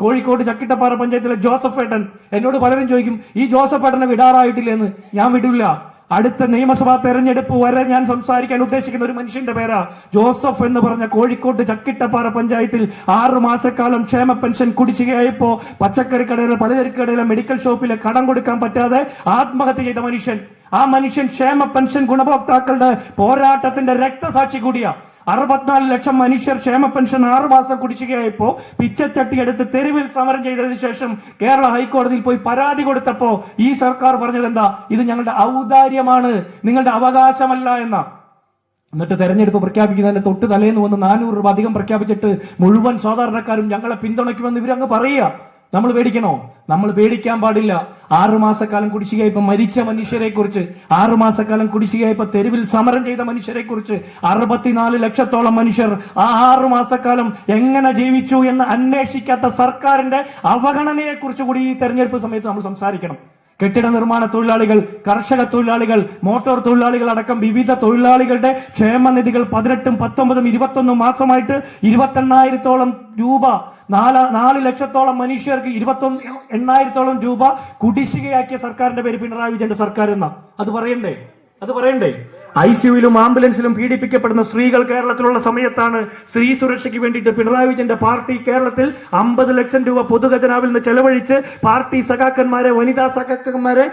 കോഴിക്കോട് ചക്കിട്ടപ്പാറ പഞ്ചായത്തിലെ ജോസഫ് ഏട്ടൻ എന്നോട് പലരും ചോദിക്കും, ഈ ജോസഫ് ഏട്ടനെ വിടാറായിട്ടില്ലെന്ന്. ഞാൻ വിടില്ല. അടുത്ത നിയമസഭാ തെരഞ്ഞെടുപ്പ് വരെ ഞാൻ സംസാരിക്കാൻ ഉദ്ദേശിക്കുന്ന ഒരു മനുഷ്യന്റെ പേരാ ജോസഫ് എന്ന് പറഞ്ഞ കോഴിക്കോട് ചക്കിട്ടപ്പാറ പഞ്ചായത്തിൽ 6 മാസക്കാലം ക്ഷേമ പെൻഷൻ കുടിശ്ശികയായപ്പോ പച്ചക്കറി കടയിലെ, പലചരക്ക് കടയിലെ, മെഡിക്കൽ ഷോപ്പിലെ കടം കൊടുക്കാൻ പറ്റാതെ ആത്മഹത്യ ചെയ്ത മനുഷ്യൻ. ആ മനുഷ്യൻ ക്ഷേമ പെൻഷൻ ഗുണഭോക്താക്കളുടെ പോരാട്ടത്തിന്റെ രക്തസാക്ഷി കൂടിയാ. 64 ലക്ഷം മനുഷ്യർ ക്ഷേമ പെൻഷൻ 6 മാസം കുടിശ്ശികയായപ്പോ പിച്ചച്ചട്ടി എടുത്ത് തെരുവിൽ സമരം ചെയ്തതിനു ശേഷം കേരള ഹൈക്കോടതിയിൽ പോയി പരാതി കൊടുത്തപ്പോ ഈ സർക്കാർ പറഞ്ഞത് എന്താ? ഇത് ഞങ്ങളുടെ ഔദാര്യമാണ്, നിങ്ങളുടെ അവകാശമല്ല എന്നാ. എന്നിട്ട് തെരഞ്ഞെടുപ്പ് പ്രഖ്യാപിക്കുന്നതിന്റെ തൊട്ട് തലേന്ന് വന്ന് 400 രൂപ അധികം പ്രഖ്യാപിച്ചിട്ട് മുഴുവൻ സാധാരണക്കാരും ഞങ്ങളെ പിന്തുണയ്ക്കുമെന്ന് ഇവരങ്ങ് പറയുക. നമ്മൾ പേടിക്കണോ? നമ്മൾ പേടിക്കാൻ പാടില്ല. 6 മാസക്കാലം കുടിശ്ശികയായപ്പോ മരിച്ച മനുഷ്യരെ കുറിച്ച്, 6 മാസക്കാലം കുടിശ്ശികയായപ്പോ തെരുവിൽ സമരം ചെയ്ത മനുഷ്യരെ കുറിച്ച്, 64 ലക്ഷത്തോളം മനുഷ്യർ ആ 6 മാസക്കാലം എങ്ങനെ ജീവിച്ചു എന്ന് അന്വേഷിക്കാത്ത സർക്കാരിന്റെ അവഗണനയെ കുറിച്ച് കൂടി ഈ തെരഞ്ഞെടുപ്പ് സമയത്ത് നമ്മൾ സംസാരിക്കണം. കെട്ടിട നിർമ്മാണ തൊഴിലാളികൾ, കർഷക തൊഴിലാളികൾ, മോട്ടോർ തൊഴിലാളികൾ അടക്കം വിവിധ തൊഴിലാളികളുടെ ക്ഷേമനിധികൾ 18, 19, 21 മാസമായിട്ട് 28,000-ഓളം രൂപ, 4 ലക്ഷത്തോളം മനുഷ്യർക്ക് 21,000-ഓളം രൂപ കുടിശ്ശികയാക്കിയ സർക്കാരിന്റെ പേര് പിണറായി വിജയന്റെ സർക്കാർ എന്നാ. അത് പറയണ്ടേ? ICUവിലും ആംബുലൻസിലും പീഡിപ്പിക്കപ്പെടുന്ന സ്ത്രീകൾ കേരളത്തിലുള്ള സമയത്താണ് സ്ത്രീ സുരക്ഷയ്ക്ക് വേണ്ടിയിട്ട് പിണറായി വിജയന്റെ പാർട്ടി കേരളത്തിൽ 50 ലക്ഷം രൂപ പൊതുഖജനാവിൽ നിന്ന് ചെലവഴിച്ച് പാർട്ടി സഖാക്കന്മാരെ, വനിതാ സഖാക്കന്മാരെ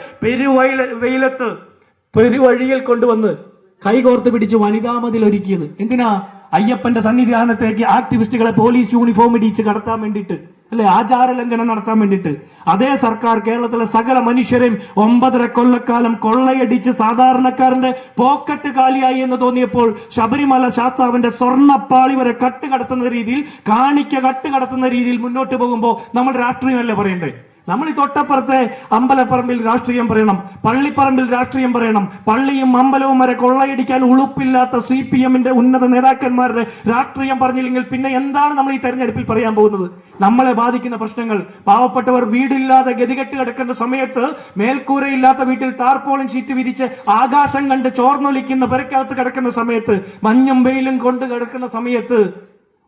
പെരുവഴിയിൽ കൊണ്ടുവന്ന് കൈകോർത്ത് പിടിച്ച് വനിതാ മതിൽ ഒരുക്കിയത്. എന്തിനാ? അയ്യപ്പന്റെ സന്നിധാനത്തേക്ക് ആക്ടിവിസ്റ്റുകളെ പോലീസ് യൂണിഫോം ഇടിച്ച് കടത്താൻ വേണ്ടിയിട്ട്, അല്ലെ, ആചാര ലംഘനം നടത്താൻ വേണ്ടിയിട്ട്. അതേ സർക്കാർ കേരളത്തിലെ സകല മനുഷ്യരെയും 9.5 കൊല്ലക്കാലം കൊള്ളയടിച്ച് സാധാരണക്കാരന്റെ പോക്കറ്റ് കാലിയായി എന്ന് തോന്നിയപ്പോൾ ശബരിമല ശാസ്താവിന്റെ സ്വർണ്ണപ്പാളി വരെ കട്ടുകടത്തുന്ന രീതിയിൽ, കാണിക്ക കട്ടുകടത്തുന്ന രീതിയിൽ മുന്നോട്ട് പോകുമ്പോൾ നമ്മൾ രാഷ്ട്രീയമല്ലേ പറയണ്ടേ? നമ്മൾ ഈ തൊട്ടപ്പുറത്തെ അമ്പലപ്പറമ്പിൽ രാഷ്ട്രീയം പറയണം, പള്ളിപ്പറമ്പിൽ രാഷ്ട്രീയം പറയണം. പള്ളിയും അമ്പലവും വരെ കൊള്ളയടിക്കാൻ ഉളുപ്പില്ലാത്ത CPM-ന്റെ ഉന്നത നേതാക്കന്മാരുടെ രാഷ്ട്രീയം പറഞ്ഞില്ലെങ്കിൽ പിന്നെ എന്താണ് നമ്മൾ ഈ തെരഞ്ഞെടുപ്പിൽ പറയാൻ പോകുന്നത്? നമ്മളെ ബാധിക്കുന്ന പ്രശ്നങ്ങൾ, പാവപ്പെട്ടവർ വീടില്ലാതെ ഗതികെട്ട് കിടക്കുന്ന സമയത്ത്, മേൽക്കൂരയില്ലാത്ത വീട്ടിൽ ടാർപോളിൻ ഷീറ്റ് വിരിച്ച് ആകാശം കണ്ട് ചോർന്നൊലിക്കുന്ന പെരക്കകത്ത് കിടക്കുന്ന സമയത്ത്, മഞ്ഞും വെയിലും കൊണ്ട് കിടക്കുന്ന സമയത്ത്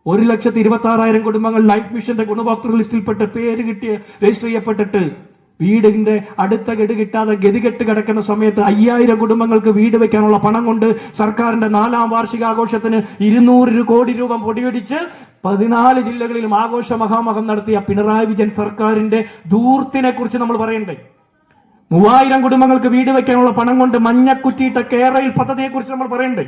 1,26,000 കുടുംബങ്ങൾ ലൈഫ് മിഷന്റെ ഗുണഭോക്തൃ ലിസ്റ്റിൽപ്പെട്ട് പേര് കിട്ടിയ രജിസ്റ്റർ ചെയ്യപ്പെട്ടിട്ട് വീടിന്റെ അടുത്ത ഗഡു കിട്ടാതെ ഗതികെട്ട് കിടക്കുന്ന സമയത്ത് 5,000 കുടുംബങ്ങൾക്ക് വീട് വെക്കാനുള്ള പണം കൊണ്ട് സർക്കാരിന്റെ 4ാം വാർഷികാഘോഷത്തിന് 200 കോടി രൂപ പൊടിയൊടിച്ച് 14 ജില്ലകളിലും ആഘോഷ മഹാമഹം നടത്തിയ പിണറായി വിജയൻ സർക്കാരിന്റെ ധൂർത്തിനെ കുറിച്ച് നമ്മൾ പറയണ്ടേ? 3,000 കുടുംബങ്ങൾക്ക് വീട് വെക്കാനുള്ള പണം കൊണ്ട് മഞ്ഞക്കുറ്റിയിട്ട കേരയിൽ പദ്ധതിയെ കുറിച്ച് നമ്മൾ പറയണ്ടേ?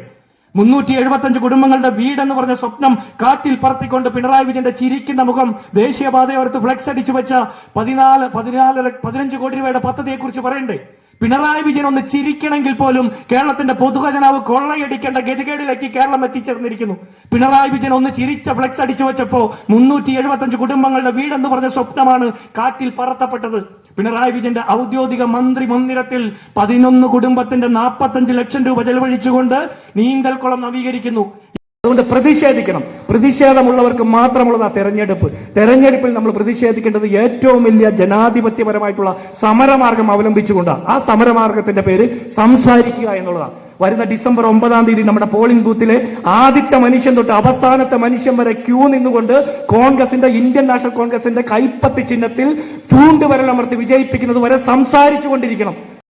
375 കുടുംബങ്ങളുടെ വീടെന്ന് പറഞ്ഞ സ്വപ്നം കാറ്റിൽ പറത്തിക്കൊണ്ട് പിണറായി വിജയന്റെ ചിരിക്കുന്ന മുഖം ദേശീയപാതയോരത്ത് ഫ്ലെക്സ് അടിച്ചു വെച്ച 15 കോടി രൂപയുടെ പദ്ധതിയെ കുറിച്ച് പറയണ്ടേ? പിണറായി വിജയൻ ഒന്ന് ചിരിക്കണമെങ്കിൽ പോലും കേരളത്തിന്റെ പൊതുഖജനാവ് കൊള്ളയടിക്കേണ്ട ഗതികേടിലേക്ക് കേരളം എത്തിച്ചേർന്നിരിക്കുന്നു. പിണറായി വിജയൻ ഒന്ന് ചിരിച്ച ഫ്ലെക്സ് അടിച്ചു വെച്ചപ്പോ 375 കുടുംബങ്ങളുടെ വീടെന്ന് പറഞ്ഞ സ്വപ്നമാണ് കാറ്റിൽ പറത്തപ്പെട്ടത്. പിണറായി വിജയന്റെ ഔദ്യോഗിക മന്ത്രി മന്ദിരത്തിൽ 11 കുടുംബത്തിന്റെ 45 ലക്ഷം രൂപ ചെലവഴിച്ചുകൊണ്ട് നീന്തൽക്കുളം നവീകരിക്കുന്നു. അതുകൊണ്ട് പ്രതിഷേധിക്കണം. പ്രതിഷേധമുള്ളവർക്ക് മാത്രമുള്ളതാ തെരഞ്ഞെടുപ്പിൽ നമ്മൾ പ്രതിഷേധിക്കേണ്ടത് ഏറ്റവും വലിയ ജനാധിപത്യപരമായിട്ടുള്ള സമരമാർഗം അവലംബിച്ചുകൊണ്ടാണ്. ആ സമരമാർഗത്തിന്റെ പേര് സംസാരിക്കുക എന്നുള്ളതാണ്. വരുന്ന ഡിസംബർ 9-ാം തീയതി നമ്മുടെ പോളിംഗ് ബൂത്തിലെ ആദ്യത്തെ മനുഷ്യൻ തൊട്ട് അവസാനത്തെ മനുഷ്യൻ വരെ ക്യൂ നിന്നുകൊണ്ട് കോൺഗ്രസിന്റെ, ഇന്ത്യൻ നാഷണൽ കോൺഗ്രസിന്റെ കൈപ്പത്തി ചിഹ്നത്തിൽ ചൂണ്ടുവിരലമർത്തി വിജയിപ്പിക്കുന്നത് വരെ സംസാരിച്ചു കൊണ്ടിരിക്കണം.